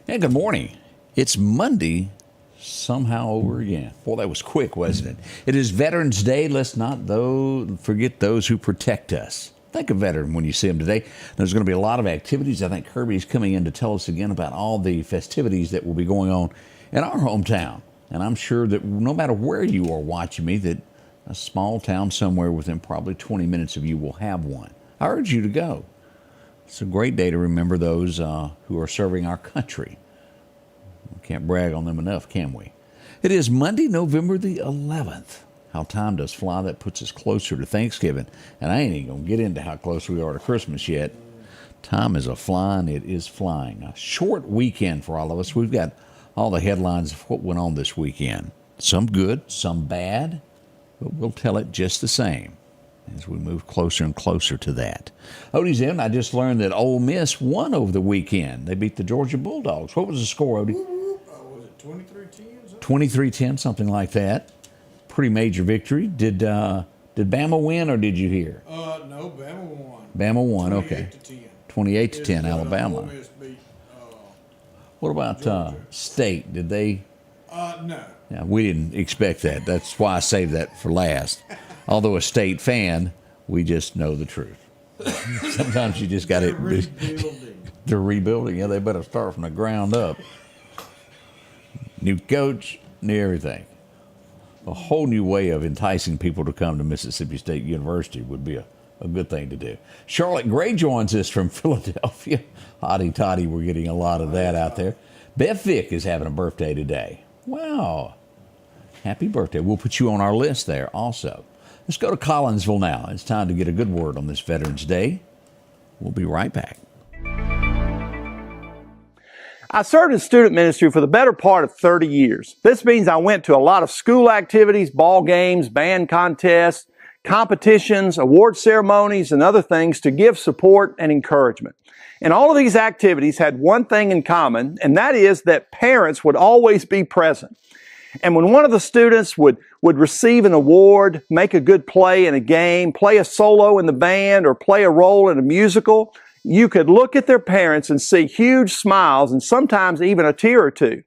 And good morning. It's Monday somehow over again. Boy, that was quick, wasn't it? It is Veterans Day. Let's not forget those who protect us. Think of veteran when you see them today. There's going to be a lot of activities. I think Kirby's coming in to tell us again about all the festivities that will be going on in our hometown. And I'm sure that no matter where you are watching me, that a small town somewhere within probably 20 minutes of you will have one. I urge you to go. It's a great day to remember those who are serving our country. We can't brag on them enough, can we? It is Monday, November the 11th. How time does fly. That puts us closer to Thanksgiving. And I ain't even going to get into how close we are to Christmas yet. Time is a-flying. It is flying. A short weekend for all of us. We've got all the headlines of what went on this weekend. Some good, some bad, but we'll tell it just the same as we move closer and closer to that. Odie's in. I just learned that Ole Miss won over the weekend. They beat the Georgia Bulldogs. What was the score, Odie? Was it 23-10? 23-10, something like that. Pretty major victory. Did Bama win, or did you hear? No, Bama won. Bama won, okay. 28-10. 28-10, Alabama. Ole Miss beat, What about Georgia. State? Did they? no. Yeah, we didn't expect that. That's why I saved that for last. Although a State fan, we just know the truth. Sometimes you just got They're it. rebuilding. They're rebuilding. Yeah, they better start from the ground up. New coach, new everything. A whole new way of enticing people to come to Mississippi State University would be a good thing to do. Charlotte Gray joins us from Philadelphia. Hotty toddy, we're getting a lot of that out there. Bev Vick is having a birthday today. Wow. Happy birthday. We'll put you on our list there also. Let's go to Collinsville now. It's time to get a good word on this Veterans Day. We'll be right back. I served in student ministry for the better part of 30 years. This means I went to a lot of school activities, ball games, band contests, competitions, award ceremonies, and other things to give support and encouragement. And all of these activities had one thing in common, and that is that parents would always be present. And when one of the students would receive an award, make a good play in a game, play a solo in the band, or play a role in a musical, you could look at their parents and see huge smiles and sometimes even a tear or two.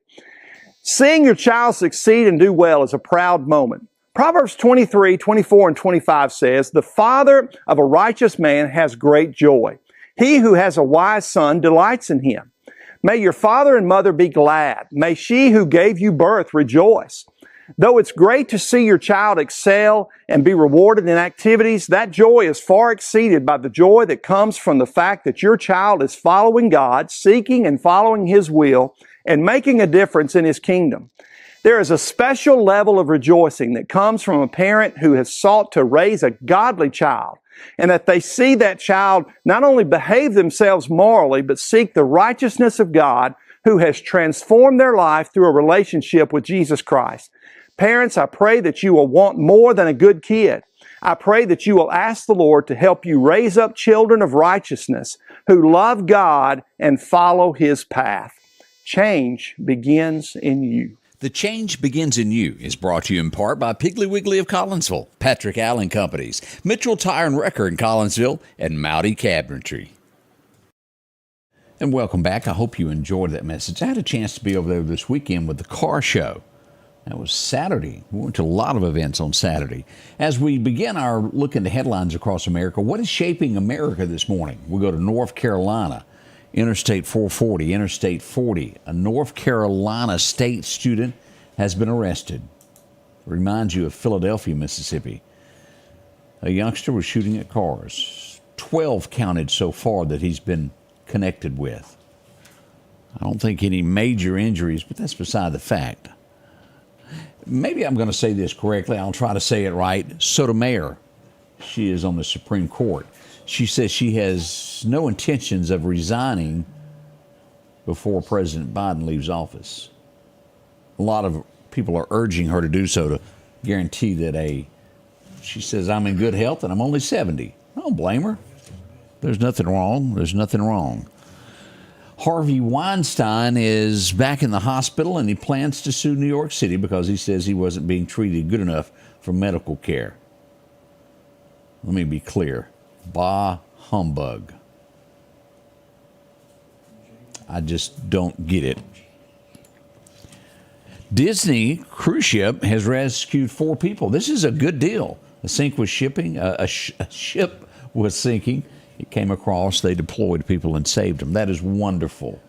Seeing your child succeed and do well is a proud moment. Proverbs 23, 24, and 25 says, "The father of a righteous man has great joy. He who has a wise son delights in him. May your father and mother be glad. May she who gave you birth rejoice." Though it's great to see your child excel and be rewarded in activities, that joy is far exceeded by the joy that comes from the fact that your child is following God, seeking and following His will, and making a difference in His kingdom. There is a special level of rejoicing that comes from a parent who has sought to raise a godly child, and that they see that child not only behave themselves morally, but seek the righteousness of God, who has transformed their life through a relationship with Jesus Christ. Parents, I pray that you will want more than a good kid. I pray that you will ask the Lord to help you raise up children of righteousness who love God and follow His path. Change begins in you. The Change Begins in You is brought to you in part by Piggly Wiggly of Collinsville, Patrick Allen Companies, Mitchell Tire and Wrecker in Collinsville, and Mowdy Cabinetry. And welcome back. I hope you enjoyed that message. I had a chance to be over there this weekend with the car show. That was Saturday. We went to a lot of events on Saturday. As we begin our look into headlines across America, what is shaping America this morning? We'll go to North Carolina, Interstate 440, Interstate 40. A North Carolina state student has been arrested. Reminds you of Philadelphia, Mississippi. A youngster was shooting at cars. 12 counted so far that he's been connected with. I don't think any major injuries, but that's beside the fact. Maybe I'm going to say this correctly. I'll try to say it right. Sotomayor, she is on the Supreme Court. She says she has no intentions of resigning before President Biden leaves office. A lot of people are urging her to do so to guarantee that she says, I'm in good health and I'm only 70. I don't blame her. There's nothing wrong. There's nothing wrong. Harvey Weinstein is back in the hospital, and he plans to sue New York City because he says he wasn't being treated good enough for medical care. Let me be clear. Bah humbug. I just don't get it. Disney cruise ship has rescued 4 people. This is a good deal. A ship was sinking. It came across. They deployed people and saved them. That is wonderful.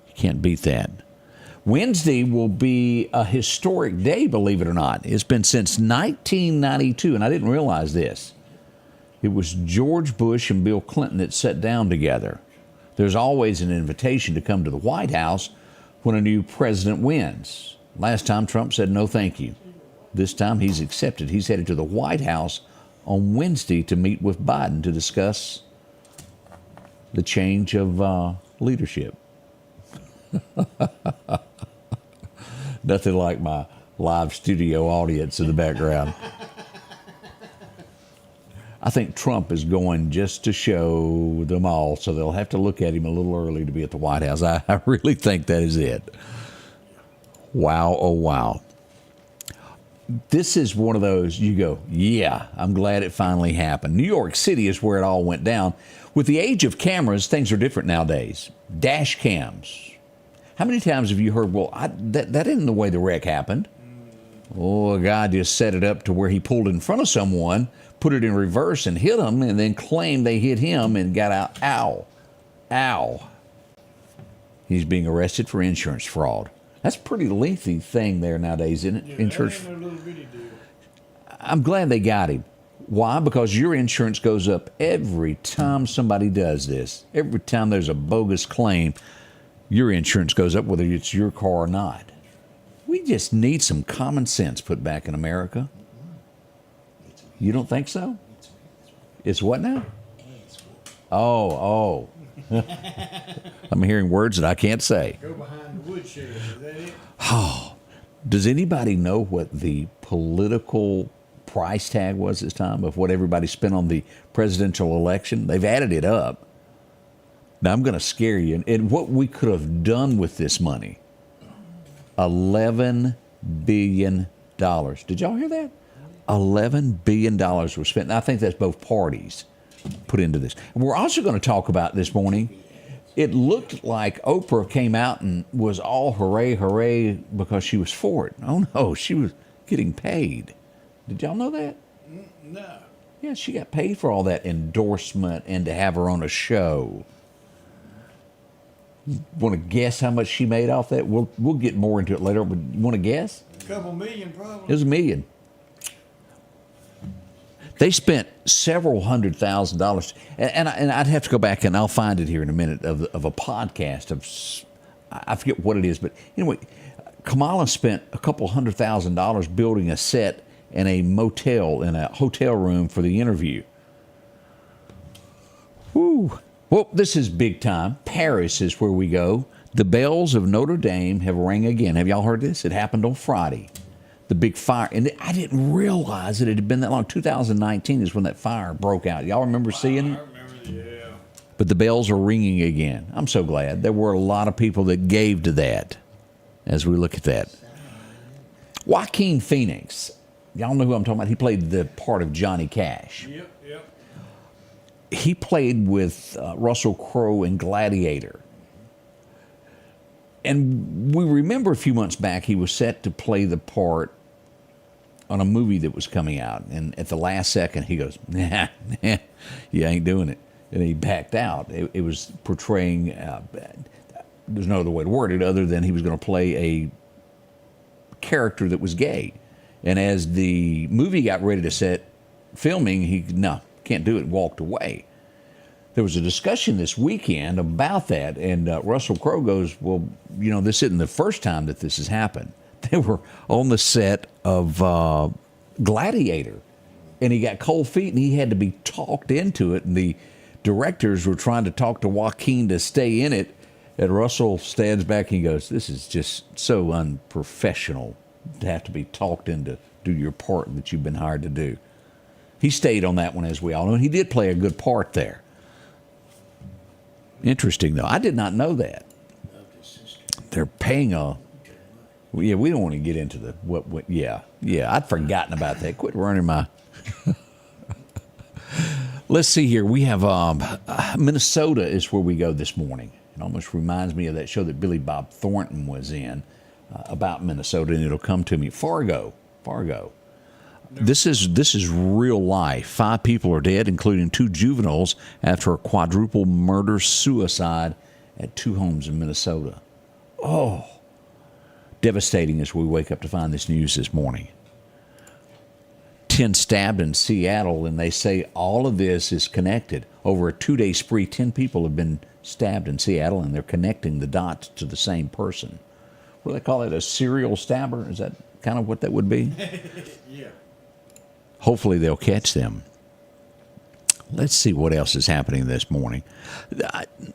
You can't beat that. Wednesday will be a historic day, believe it or not. It's been since 1992, and I didn't realize this. It was George Bush and Bill Clinton that sat down together. There's always an invitation to come to the White House when a new president wins. Last time, Trump said no thank you. This time, he's accepted. He's headed to the White House on Wednesday to meet with Biden to discuss the change of leadership. Nothing like my live studio audience in the background. I think Trump is going just to show them all, so they'll have to look at him a little early to be at the White House. I really think that is it. Wow, oh wow. This is one of those, you go, yeah, I'm glad it finally happened. New York City is where it all went down. With the age of cameras, things are different nowadays. Dash cams. How many times have you heard, well, that isn't the way the wreck happened? Oh, a guy just set it up to where he pulled in front of someone, put it in reverse and hit them, and then claimed they hit him and got out. Ow. Ow. He's being arrested for insurance fraud. That's a pretty lengthy thing there nowadays, isn't it? Yeah, Insurance. that ain't no little bitty deal. I'm glad they got him. Why? Because your insurance goes up every time somebody does this. Every time there's a bogus claim, your insurance goes up whether it's your car or not. We just need some common sense put back in America. You don't think so? It's what now? Oh. I'm hearing words that I can't say. Go behind the woodshed. Is that it? Oh, does anybody know what the political price tag was this time of what everybody spent on the presidential election? They've added it up. Now, I'm going to scare you. And what we could have done with this money, $11 billion. Did y'all hear that? $11 billion was spent. And I think that's both parties put into this. And we're also going to talk about this morning. It looked like Oprah came out and was all hooray, hooray because she was for it. Oh, no, she was getting paid. Did y'all know that? No. Yeah, she got paid for all that endorsement and to have her on a show. You want to guess how much she made off that? We'll get more into it later, but you want to guess? A couple million probably. It was $1 million. They spent several $100,000, and I'd have to go back and I'll find it here in a minute of a podcast of, I forget what it is, but anyway, Kamala spent a couple $100,000 building a set and a motel in a hotel room for the interview. Whew. Well, this is big time. Paris is where we go. The bells of Notre Dame have rang again. Have y'all heard this? It happened on Friday. The big fire, and I didn't realize it had been that long. 2019 is when that fire broke out. Y'all remember seeing it? I remember, yeah. But the bells are ringing again. I'm so glad. There were a lot of people that gave to that as we look at that. Joaquin Phoenix. Y'all know who I'm talking about? He played the part of Johnny Cash. Yep. He played with Russell Crowe in Gladiator. And we remember a few months back he was set to play the part on a movie that was coming out. And at the last second, he goes, nah, you ain't doing it. And he backed out. It was portraying, there's no other way to word it other than he was going to play a character that was gay. And as the movie got ready to set filming, he, no, can't do it, walked away. There was a discussion this weekend about that, and Russell Crowe goes, well, you know, this isn't the first time that this has happened. They were on the set of Gladiator, and he got cold feet, and he had to be talked into it, and the directors were trying to talk to Joaquin to stay in it, and Russell stands back and he goes, this is just so unprofessional to have to be talked into do your part that you've been hired to do. He stayed on that one, as we all know, and he did play a good part there. Interesting, though. I did not know that. They're paying a... Well, yeah, we don't want to get into the... Yeah, I'd forgotten about that. Quit running my... Let's see here. We have... Minnesota is where we go this morning. It almost reminds me of that show that Billy Bob Thornton was in about Minnesota, and it'll come to me. Fargo. This is real life. 5 people are dead, including 2 juveniles, after a quadruple murder-suicide at 2 homes in Minnesota. Oh, devastating as we wake up to find this news this morning. 10 stabbed in Seattle, and they say all of this is connected. Over a 2-day spree, 10 people have been stabbed in Seattle, and they're connecting the dots to the same person. What do they call it, a serial stabber? Is that kind of what that would be? Yeah. Hopefully they'll catch them. Let's see what else is happening this morning.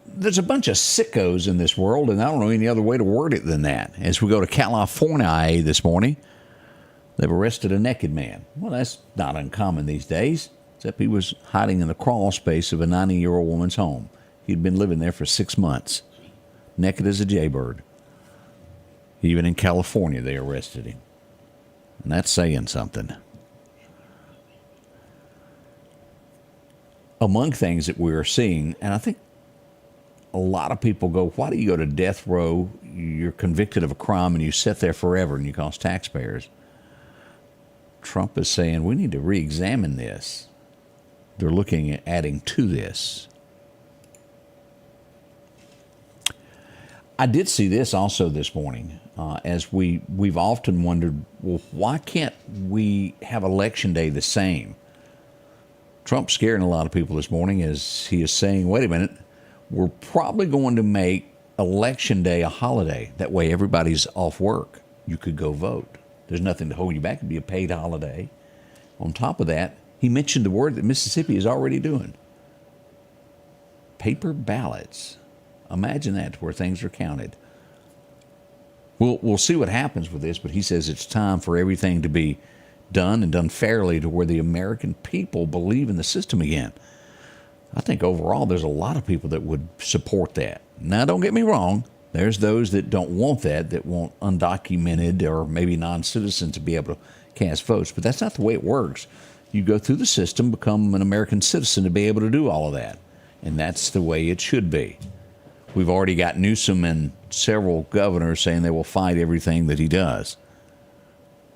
There's a bunch of sickos in this world, and I don't know any other way to word it than that. As we go to California this morning, they've arrested a naked man. Well, that's not uncommon these days, except he was hiding in the crawl space of a 90-year-old woman's home. He'd been living there for 6 months, naked as a jaybird. Even in California, they arrested him. And that's saying something. Among things that we are seeing, and I think a lot of people go, why do you go to death row? You're convicted of a crime and you sit there forever and you cost taxpayers. Trump is saying we need to re-examine this. They're looking at adding to this. I did see this also this morning, as we've often wondered, well, why can't we have Election Day the same? Trump's scaring a lot of people this morning as he is saying, wait a minute, we're probably going to make Election Day a holiday. That way everybody's off work. You could go vote. There's nothing to hold you back. It'd be a paid holiday. On top of that, he mentioned the word that Mississippi is already doing. Paper ballots. Imagine that, where things are counted. We'll see what happens with this, but he says it's time for everything to be done and done fairly to where the American people believe in the system again. I think overall there's a lot of people that would support that. Now, don't get me wrong. There's those that don't want that want undocumented or maybe non-citizens to be able to cast votes. But that's not the way it works. You go through the system, become an American citizen to be able to do all of that. And that's the way it should be. We've already got Newsom and several governors saying they will fight everything that he does.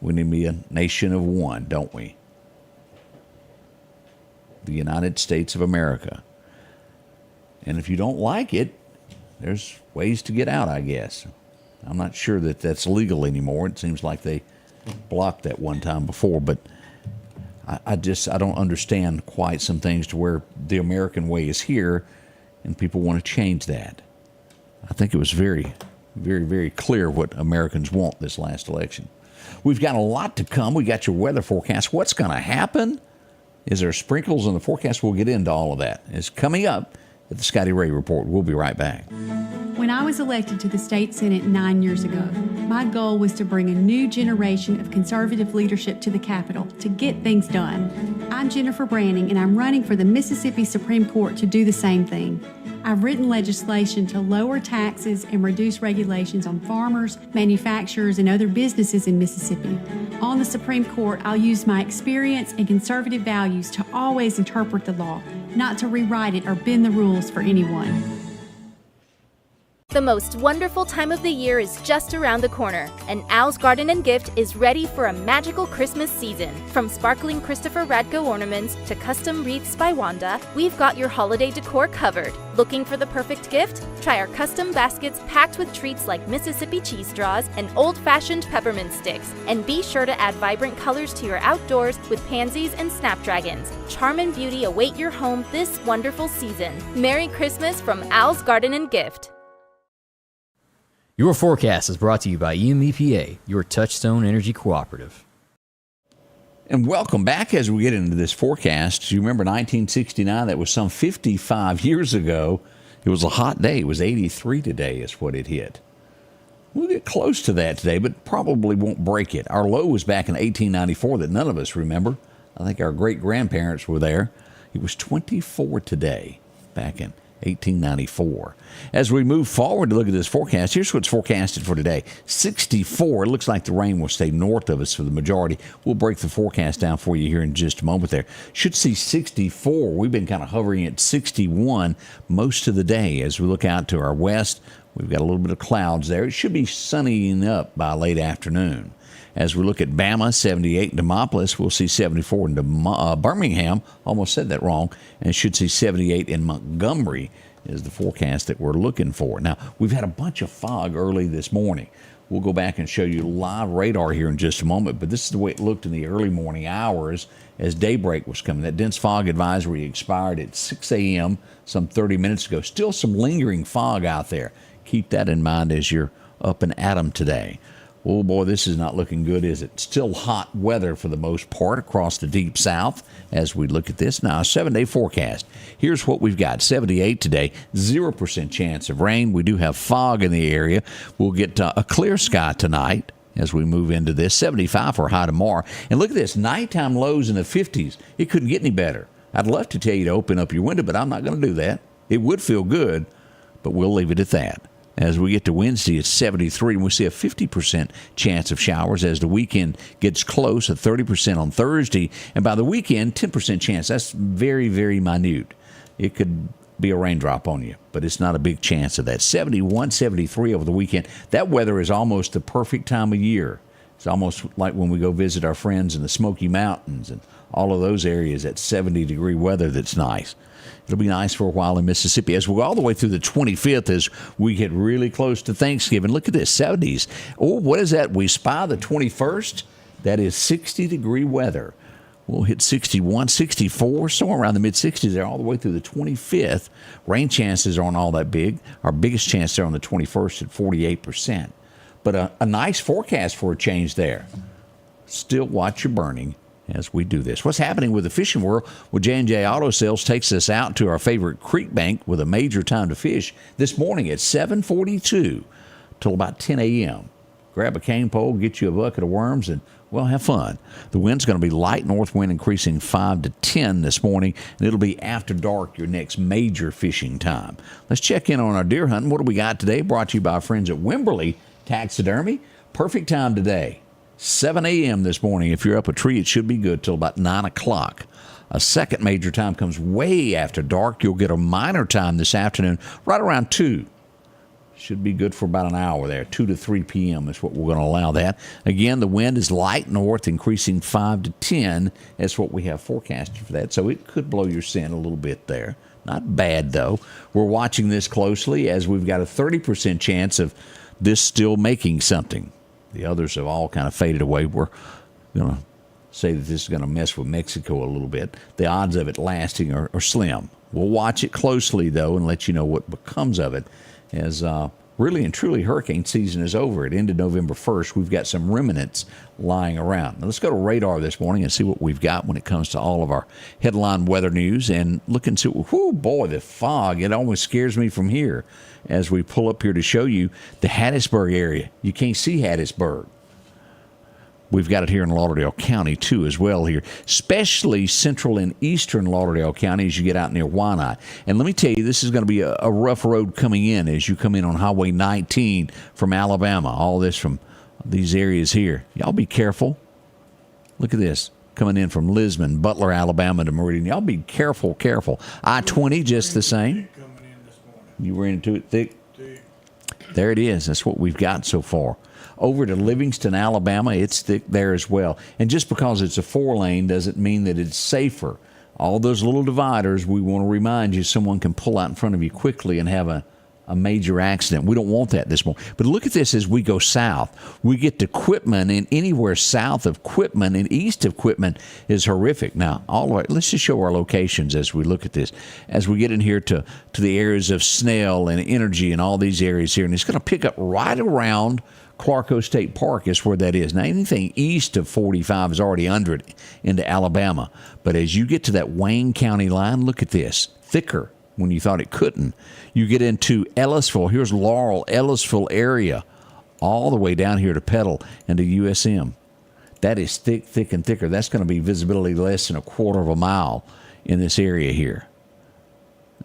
We need to be a nation of one, don't we? The United States of America. And if you don't like it, there's ways to get out, I guess. I'm not sure that that's legal anymore. It seems like they blocked that one time before, but I don't understand quite some things to where the American way is here and people want to change that. I think it was very, very, very clear what Americans want this last election. We've got a lot to come. We got your weather forecast. What's going to happen? Is there sprinkles in the forecast? We'll get into all of that. It's coming up at the Scotty Ray Report. We'll be right back. When I was elected to the state Senate 9 years ago, my goal was to bring a new generation of conservative leadership to the Capitol to get things done. I'm Jennifer Branning, and I'm running for the Mississippi Supreme Court to do the same thing. I've written legislation to lower taxes and reduce regulations on farmers, manufacturers, and other businesses in Mississippi. On the Supreme Court, I'll use my experience and conservative values to always interpret the law, not to rewrite it or bend the rules for anyone. The most wonderful time of the year is just around the corner, and Al's Garden and Gift is ready for a magical Christmas season. From sparkling Christopher Radko ornaments to custom wreaths by Wanda, we've got your holiday decor covered. Looking for the perfect gift? Try our custom baskets packed with treats like Mississippi cheese straws and old-fashioned peppermint sticks. And be sure to add vibrant colors to your outdoors with pansies and snapdragons. Charm and beauty await your home this wonderful season. Merry Christmas from Al's Garden and Gift. Your forecast is brought to you by EMEPA, your Touchstone Energy Cooperative. And welcome back as we get into this forecast. You remember 1969, that was some 55 years ago. It was a hot day. It was 83 today is what it hit. We'll get close to that today, but probably won't break it. Our low was back in 1894 that none of us remember. I think our great-grandparents were there. It was 24 today, back in 1894. As we move forward to look at this forecast, here's what's forecasted for today. 64. It looks like the rain will stay north of us for the majority. We'll break the forecast down for you here in just a moment there. Should see 64. We've been kind of hovering at 61 most of the day. As we look out to our west, we've got a little bit of clouds there. It should be sunnying up by late afternoon. As we look at Bama, 78 in Demopolis, we'll see 74 in Birmingham. Almost said that wrong. And should see 78 in Montgomery is the forecast that we're looking for. Now, we've had a bunch of fog early this morning. We'll go back and show you live radar here in just a moment, but this is the way it looked in the early morning hours as daybreak was coming. That dense fog advisory expired at 6 a.m. some 30 minutes ago. Still some lingering fog out there. Keep that in mind as you're up and at 'em today. Oh, boy, this is not looking good, is it? Still hot weather for the most part across the deep south as we look at this. Now, a 7-day forecast. Here's what we've got. 78 today, 0% chance of rain. We do have fog in the area. We'll get a clear sky tonight as we move into this. 75 for a high tomorrow. And look at this, nighttime lows in the 50s. It couldn't get any better. I'd love to tell you to open up your window, but I'm not going to do that. It would feel good, but we'll leave it at that. As we get to Wednesday, it's 73, and we see a 50% chance of showers as the weekend gets close, a 30% on Thursday. And by the weekend, 10% chance. That's very, very minute. It could be a raindrop on you, but it's not a big chance of that. 71, 73 over the weekend. That weather is almost the perfect time of year. It's almost like when we go visit our friends in the Smoky Mountains and all of those areas at 70-degree weather that's nice. It'll be nice for a while in Mississippi as we go all the way through the 25th as we get really close to Thanksgiving. Look at this, 70s. Oh, what is that? We spy the 21st. That is 60-degree weather. We'll hit 61, 64, somewhere around the mid-60s there all the way through the 25th. Rain chances aren't all that big. Our biggest chance there on the 21st at 48%. But a nice forecast for a change there. Still watch your burning as we do this. What's happening with the fishing world? Well, J&J Auto Sales takes us out to our favorite creek bank with a major time to fish this morning at 7:42 till about 10 a.m. Grab a cane pole, get you a bucket of worms, and, well, have fun. The wind's going to be light north wind increasing 5 to 10 this morning, and it'll be after dark your next major fishing time. Let's check in on our deer hunting. What do we got today? Brought to you by our friends at Wimberley Taxidermy. Perfect time today. 7 a.m. this morning. If you're up a tree, it should be good till about 9 o'clock. A second major time comes way after dark. You'll get a minor time this afternoon right around 2. Should be good for about an hour there. 2 to 3 p.m. is what we're going to allow that. Again, the wind is light north, increasing 5 to 10. That's what we have forecasted for that. So it could blow your scent a little bit there. Not bad, though. We're watching this closely as we've got a 30% chance of this still making something. The others have all kind of faded away. We're going to say that this is going to mess with Mexico a little bit. The odds of it lasting are slim. We'll watch it closely, though, and let you know what becomes of it as really and truly hurricane season is over. It ended November 1st. We've got some remnants lying around. Now, let's go to radar this morning and see what we've got when it comes to all of our headline weather news and look and see, whoo, boy, the fog, it almost scares me from here as we pull up here to show you the Hattiesburg area. You can't see Hattiesburg. We've got it here in Lauderdale County, too, as well here, especially central and eastern Lauderdale County as you get out near Wyandotte. And let me tell you, this is going to be a rough road coming in as you come in on Highway 19 from Alabama, all this from these areas here. Y'all be careful. Look at this, coming in from Lisbon, Butler, Alabama to Meridian. Y'all be careful, careful. I-20 just the same. You were into it thick? There it is. That's what we've got so far. Over to Livingston, Alabama, it's thick there as well. And just because it's a 4-lane doesn't mean that it's safer. All those little dividers, we want to remind you, someone can pull out in front of you quickly and have a major accident. We don't want that this morning. But look at this as we go south. We get to Quitman, and anywhere south of Quitman and east of Quitman is horrific. Now, all right, let's just show our locations as we look at this. As we get in here to the areas of Snell and Energy and all these areas here, and it's going to pick up right around Clarko State Park is where that is. Now, anything east of 45 is already under it into Alabama. But as you get to that Wayne County line, look at this. Thicker when you thought it couldn't. You get into Ellisville. Here's Laurel, Ellisville area, all the way down here to Petal and to USM. That is thick, thick, and thicker. That's going to be visibility less than a quarter of a mile in this area here.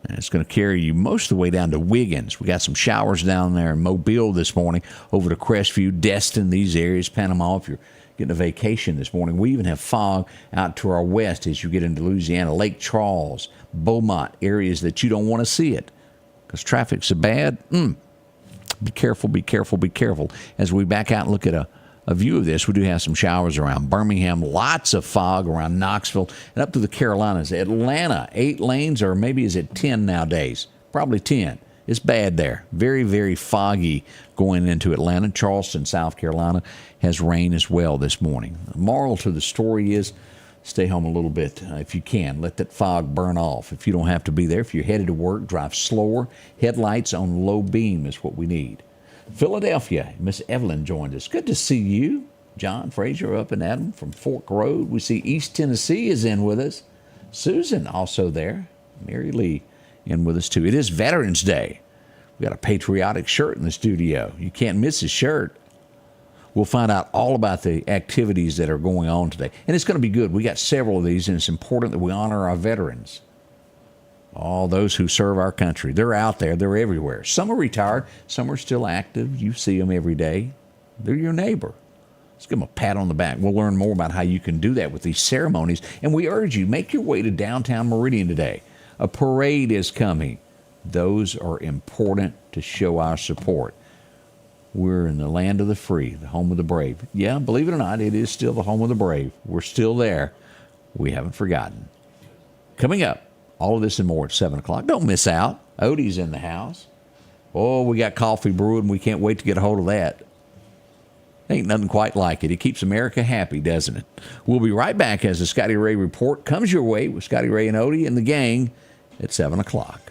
And it's going to carry you most of the way down to Wiggins. We got some showers down there in Mobile this morning, over to Crestview, Destin, these areas, Panama. If you're getting a vacation this morning, we even have fog out to our west as you get into Louisiana, Lake Charles, Beaumont, areas that you don't want to see it because traffic's so bad. Be careful, be careful, be careful. As we back out and look at a view of this, we do have some showers around Birmingham, lots of fog around Knoxville, and up to the Carolinas. Atlanta, 8 lanes, or maybe is it 10 nowadays? Probably 10. It's bad there. Very, very foggy going into Atlanta. Charleston, South Carolina, has rain as well this morning. The moral to the story is stay home a little bit if you can. Let that fog burn off. If you don't have to be there, if you're headed to work, drive slower. Headlights on low beam is what we need. Philadelphia, Miss Evelyn joined us. Good to see you. John Frazier up and Adam from Fork Road. We see East Tennessee is in with us. Susan also there. Mary Lee in with us too. It is Veterans Day. We got a patriotic shirt in the studio. You can't miss his shirt. We'll find out all about the activities that are going on today. And it's going to be good. We got several of these, and it's important that we honor our veterans. All those who serve our country. They're out there. They're everywhere. Some are retired. Some are still active. You see them every day. They're your neighbor. Let's give them a pat on the back. We'll learn more about how you can do that with these ceremonies. And we urge you, make your way to downtown Meridian today. A parade is coming. Those are important to show our support. We're in the land of the free, the home of the brave. Yeah, believe it or not, it is still the home of the brave. We're still there. We haven't forgotten. Coming up, all of this and more at 7 o'clock. Don't miss out. Odie's in the house. Oh, we got coffee brewing. We can't wait to get a hold of that. Ain't nothing quite like it. It keeps America happy, doesn't it? We'll be right back as the Scotty Ray Report comes your way with Scotty Ray and Odie and the gang at 7 o'clock.